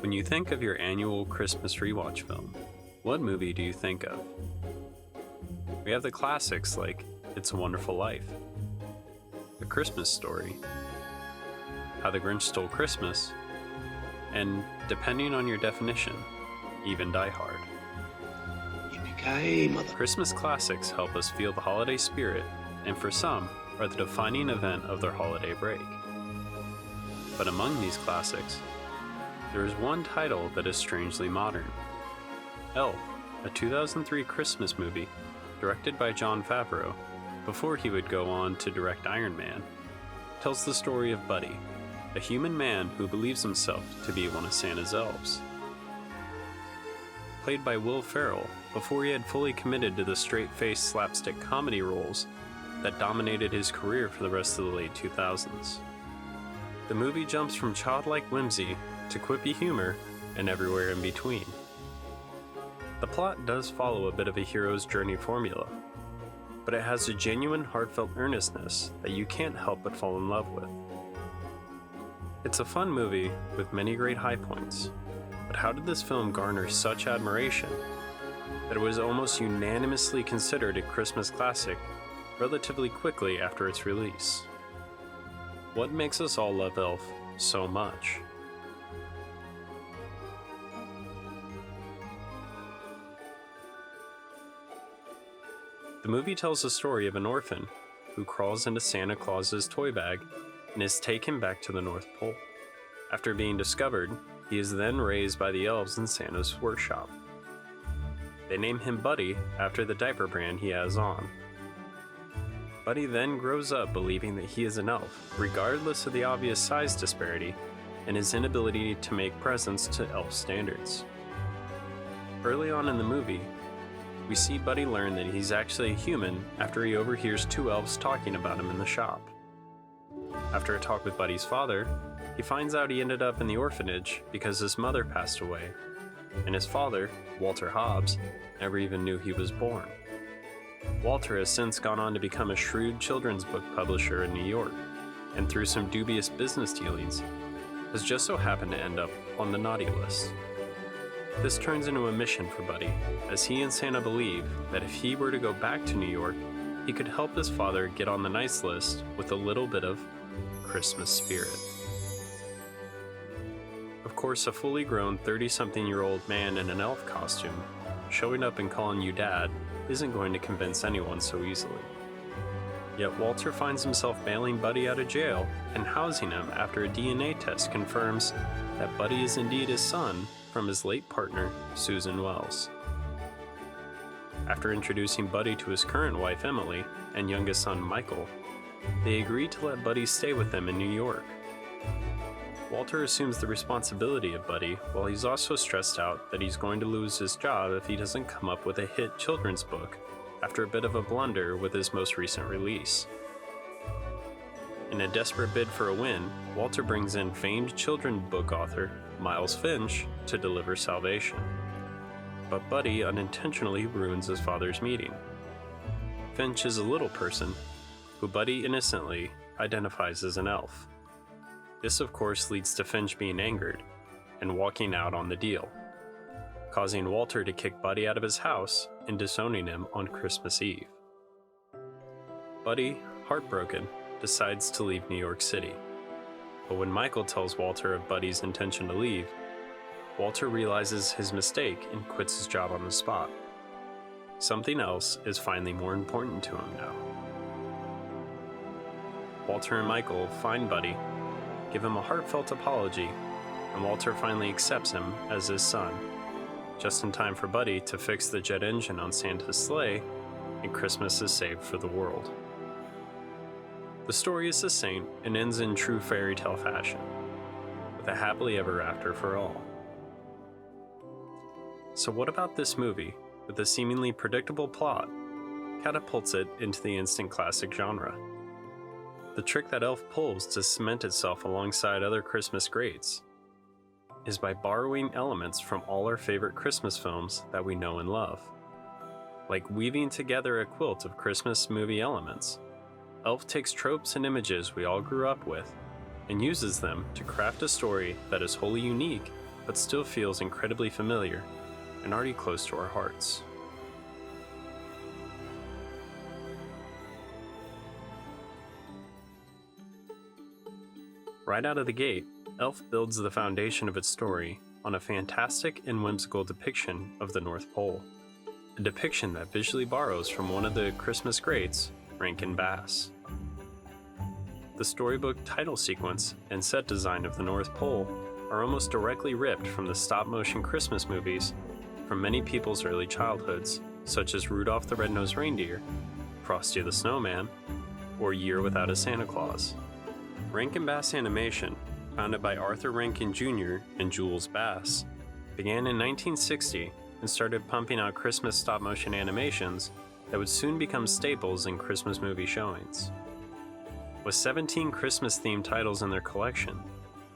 When you think of your annual Christmas rewatch film, what movie do you think of? We have the classics like It's a Wonderful Life, A Christmas Story, How the Grinch Stole Christmas, and, depending on your definition, even Die Hard. Yippee-ki-yay, mother. Christmas classics help us feel the holiday spirit, and for some, are the defining event of their holiday break. But among these classics, there is one title that is strangely modern. Elf, a 2003 Christmas movie directed by Jon Favreau before he would go on to direct Iron Man, tells the story of Buddy, a human man who believes himself to be one of Santa's elves. Played by Will Ferrel before he had fully committed to the straight-faced slapstick comedy roles that dominated his career for the rest of the late 2000s. The movie jumps from childlike whimsy to quippy humor and everywhere in between. The plot does follow a bit of a hero's journey formula, but it has a genuine heartfelt earnestness that you can't help but fall in love with. It's a fun movie with many great high points, but how did this film garner such admiration that it was almost unanimously considered a Christmas classic relatively quickly after its release? What makes us all love Elf so much? The movie tells the story of an orphan who crawls into Santa Claus's toy bag and is taken back to the North Pole. After being discovered, he is then raised by the elves in Santa's workshop. They name him Buddy after the diaper brand he has on. Buddy then grows up believing that he is an elf, regardless of the obvious size disparity and his inability to make presents to elf standards. Early on in the movie, we see Buddy learn that he's actually a human after he overhears two elves talking about him in the shop. After a talk with Buddy's father, he finds out he ended up in the orphanage because his mother passed away, and his father, Walter Hobbs, never even knew he was born. Walter has since gone on to become a shrewd children's book publisher in New York, and through some dubious business dealings, has just so happened to end up on the naughty list. This turns into a mission for Buddy, as he and Santa believe that if he were to go back to New York, he could help his father get on the nice list with a little bit of Christmas spirit. Of course, a fully grown 30-something-year-old man in an elf costume showing up and calling you dad isn't going to convince anyone so easily. Yet Walter finds himself bailing Buddy out of jail and housing him after a DNA test confirms that Buddy is indeed his son from his late partner, Susan Wells. After introducing Buddy to his current wife, Emily, and youngest son, Michael, they agree to let Buddy stay with them in New York. Walter assumes the responsibility of Buddy, while he's also stressed out that he's going to lose his job if he doesn't come up with a hit children's book after a bit of a blunder with his most recent release. In a desperate bid for a win, Walter brings in famed children's book author Miles Finch to deliver salvation. But Buddy unintentionally ruins his father's meeting. Finch is a little person who Buddy innocently identifies as an elf. This, of course, leads to Finch being angered and walking out on the deal, causing Walter to kick Buddy out of his house and disowning him on Christmas Eve. Buddy, heartbroken, decides to leave New York City. But when Michael tells Walter of Buddy's intention to leave, Walter realizes his mistake and quits his job on the spot. Something else is finally more important to him now. Walter and Michael find Buddy, give him a heartfelt apology, and Walter finally accepts him as his son, just in time for Buddy to fix the jet engine on Santa's sleigh, and Christmas is saved for the world. The story is succinct and ends in true fairy tale fashion, with a happily ever after for all. So what about this movie, with a seemingly predictable plot, catapults it into the instant classic genre? The trick that Elf pulls to cement itself alongside other Christmas greats is by borrowing elements from all our favorite Christmas films that we know and love. Like weaving together a quilt of Christmas movie elements, Elf takes tropes and images we all grew up with and uses them to craft a story that is wholly unique but still feels incredibly familiar and already close to our hearts. Right out of the gate, Elf builds the foundation of its story on a fantastic and whimsical depiction of the North Pole, a depiction that visually borrows from one of the Christmas greats, Rankin Bass. The storybook title sequence and set design of the North Pole are almost directly ripped from the stop-motion Christmas movies from many people's early childhoods, such as Rudolph the Red-Nosed Reindeer, Frosty the Snowman, or Year Without a Santa Claus. Rankin Bass Animation, founded by Arthur Rankin Jr. and Jules Bass, began in 1960 and started pumping out Christmas stop-motion animations that would soon become staples in Christmas movie showings. With 17 Christmas-themed titles in their collection,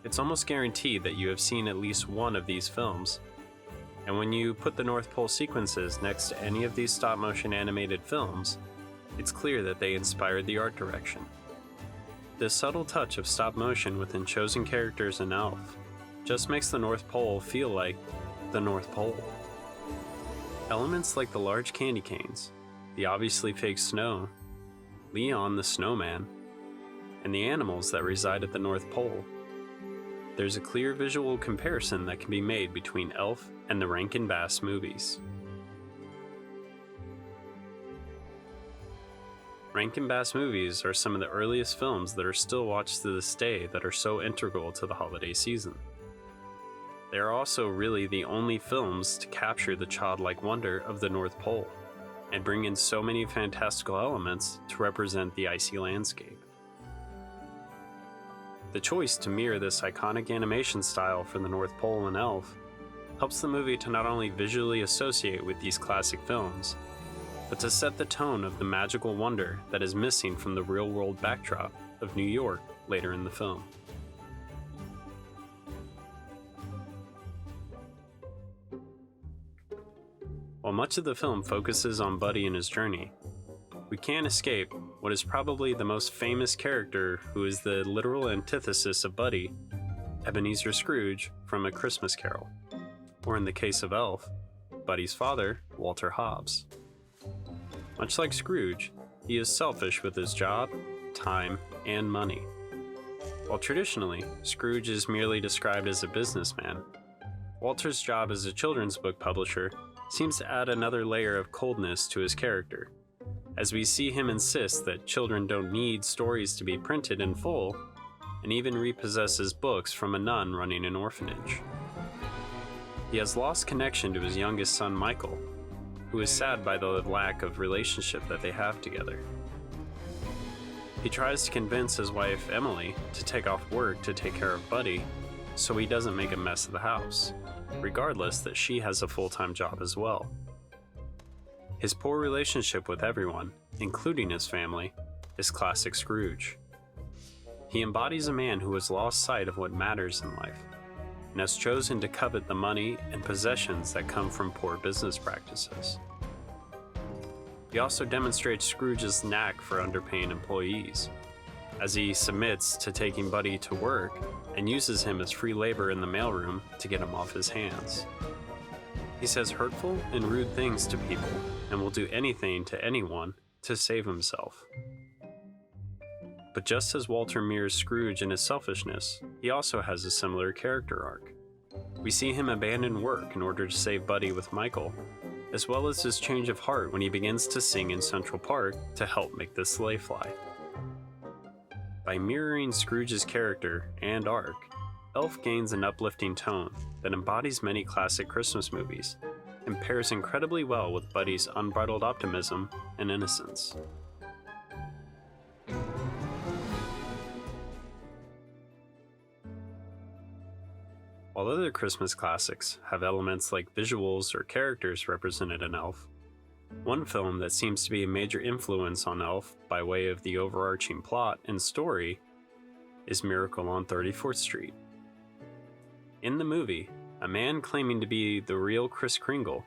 it's almost guaranteed that you have seen at least one of these films. And when you put the North Pole sequences next to any of these stop-motion animated films, it's clear that they inspired the art direction. This subtle touch of stop-motion within chosen characters in Elf just makes the North Pole feel like the North Pole. Elements like the large candy canes, the obviously fake snow, Leon the Snowman, and the animals that reside at the North Pole. There's a clear visual comparison that can be made between Elf and the Rankin Bass movies. Rankin Bass movies are some of the earliest films that are still watched to this day that are so integral to the holiday season. They are also really the only films to capture the childlike wonder of the North Pole and bring in so many fantastical elements to represent the icy landscape. The choice to mirror this iconic animation style for the North Pole in Elf helps the movie to not only visually associate with these classic films, but to set the tone of the magical wonder that is missing from the real-world backdrop of New York later in the film. While much of the film focuses on Buddy and his journey, we can't escape what is probably the most famous character who is the literal antithesis of Buddy, Ebenezer Scrooge from A Christmas Carol, or in the case of Elf, Buddy's father, Walter Hobbs. Much like Scrooge, he is selfish with his job, time, and money. While traditionally, Scrooge is merely described as a businessman, Walter's job as a children's book publisher seems to add another layer of coldness to his character, as we see him insist that children don't need stories to be printed in full, and even repossesses books from a nun running an orphanage. He has lost connection to his youngest son Michael, who is sad by the lack of relationship that they have together. He tries to convince his wife Emily to take off work to take care of Buddy so he doesn't make a mess of the house, regardless that she has a full-time job as well. His poor relationship with everyone, including his family, is classic Scrooge. He embodies a man who has lost sight of what matters in life and has chosen to covet the money and possessions that come from poor business practices. He also demonstrates Scrooge's knack for underpaying employees, as he submits to taking Buddy to work and uses him as free labor in the mailroom to get him off his hands. He says hurtful and rude things to people and will do anything to anyone to save himself. But just as Walter mirrors Scrooge in his selfishness, he also has a similar character arc. We see him abandon work in order to save Buddy with Michael, as well as his change of heart when he begins to sing in Central Park to help make the sleigh fly. By mirroring Scrooge's character and arc, Elf gains an uplifting tone that embodies many classic Christmas movies and pairs incredibly well with Buddy's unbridled optimism and innocence. While other Christmas classics have elements like visuals or characters represented in Elf, one film that seems to be a major influence on Elf by way of the overarching plot and story is Miracle on 34th Street. In the movie, a man claiming to be the real Kris Kringle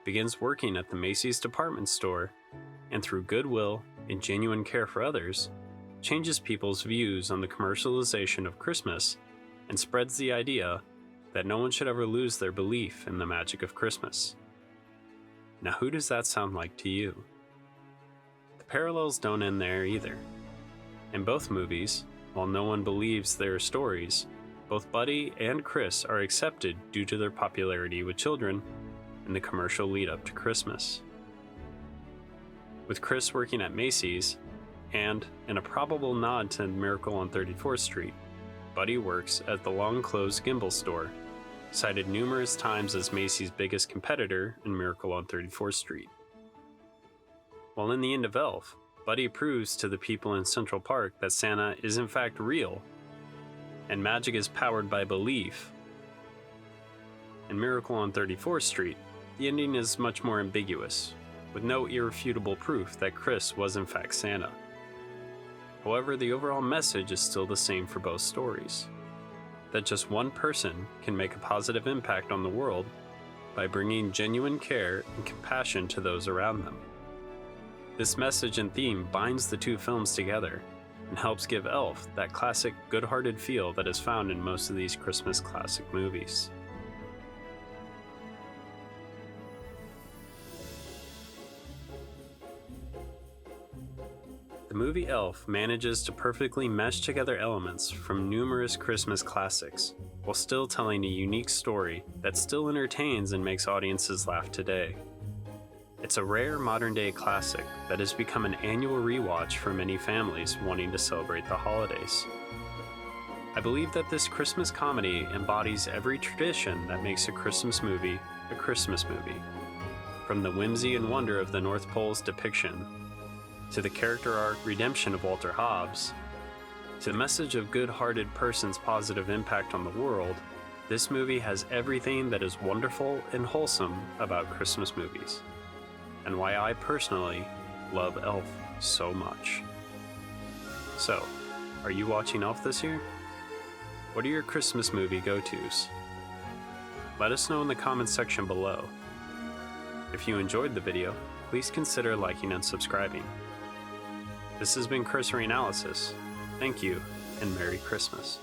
begins working at the Macy's department store and through goodwill and genuine care for others, changes people's views on the commercialization of Christmas and spreads the idea that no one should ever lose their belief in the magic of Christmas. Now, who does that sound like to you? The parallels don't end there either. In both movies, while no one believes their stories, both Buddy and Chris are accepted due to their popularity with children in the commercial lead up to Christmas. With Chris working at Macy's, and in a probable nod to Miracle on 34th Street, Buddy works at the long-closed Gimbal store, cited numerous times as Macy's biggest competitor in Miracle on 34th Street. While in the end of Elf, Buddy proves to the people in Central Park that Santa is in fact real, and magic is powered by belief. In Miracle on 34th Street, the ending is much more ambiguous, with no irrefutable proof that Chris was in fact Santa. However, the overall message is still the same for both stories, that just one person can make a positive impact on the world by bringing genuine care and compassion to those around them. This message and theme binds the two films together and helps give Elf that classic good-hearted feel that is found in most of these Christmas classic movies. The movie Elf manages to perfectly mesh together elements from numerous Christmas classics, while still telling a unique story that still entertains and makes audiences laugh today. It's a rare modern-day classic that has become an annual rewatch for many families wanting to celebrate the holidays. I believe that this Christmas comedy embodies every tradition that makes a Christmas movie a Christmas movie, from the whimsy and wonder of the North Pole's depiction, to the character arc redemption of Walter Hobbs, to the message of good-hearted person's positive impact on the world. This movie has everything that is wonderful and wholesome about Christmas movies, and why I personally love Elf so much. So, are you watching Elf this year? What are your Christmas movie go-tos? Let us know in the comments section below. If you enjoyed the video, please consider liking and subscribing. This has been Cursory Analysis. Thank you, and Merry Christmas.